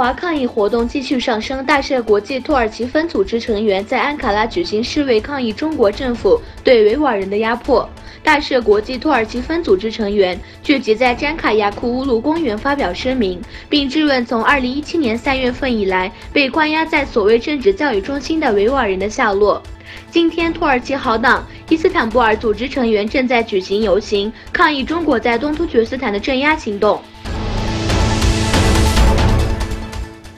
华抗议活动继续上升，大赦国际土耳其分组织成员在安卡拉举行示威，抗议中国政府对维吾尔人的压迫。大赦国际土耳其分组织成员聚集在詹卡亚库乌鲁公园发表声明，并质问从2017年3月份以来被关押在所谓政治教育中心的维吾尔人的下落。今天，土耳其好党伊斯坦布尔组织成员正在举行游行，抗议中国在东突厥斯坦的镇压行动。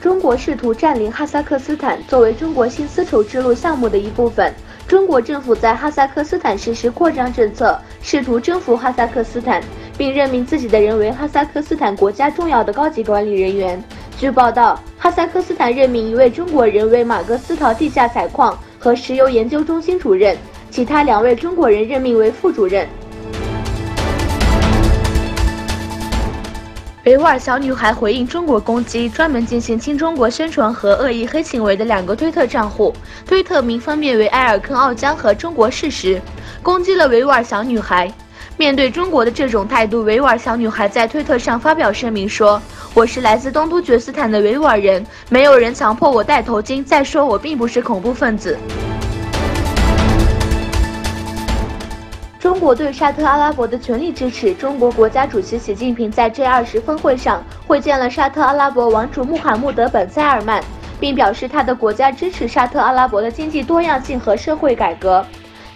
中国试图占领哈萨克斯坦，作为中国新丝绸之路项目的一部分，中国政府在哈萨克斯坦实施扩张政策，试图征服哈萨克斯坦，并任命自己的人为哈萨克斯坦国家重要的高级管理人员。据报道，哈萨克斯坦任命一位中国人为马格斯陶地下采矿和石油研究中心主任，其他2位中国人任命为副主任。维吾尔小女孩回应中国攻击，专门进行亲中国宣传和恶意黑行为的2个推特账户，推特名分别为埃尔肯奥江和中国事实，攻击了维吾尔小女孩。面对中国的这种态度，维吾尔小女孩在推特上发表声明说：“我是来自东突厥斯坦的维吾尔人，没有人强迫我戴头巾。再说，我并不是恐怖分子。”中国对沙特阿拉伯的全力支持。中国国家主席习近平在 G20 峰会上会见了沙特阿拉伯王储穆罕默德本·塞尔曼，并表示他的国家支持沙特阿拉伯的经济多样性和社会改革。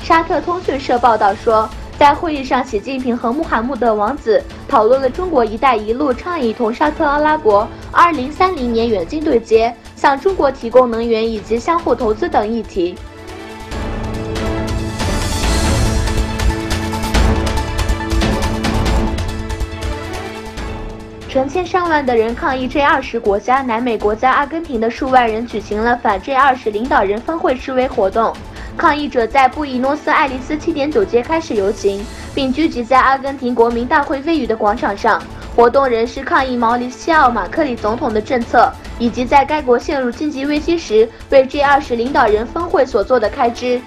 沙特通讯社报道说，在会议上，习近平和穆罕默德王子讨论了中国“一带一路”倡议同沙特阿拉伯2030年远近对接、向中国提供能源以及相互投资等议题。成千上万的人抗议 G20 国家，南美国家阿根廷的数万人举行了反 G20 领导人峰会示威活动。抗议者在布宜诺斯艾利斯7.9街开始游行，并聚集在阿根廷国民大会位于的广场上。活动人士抗议毛里西奥·马克里总统的政策，以及在该国陷入经济危机时为 G20 领导人峰会所做的开支。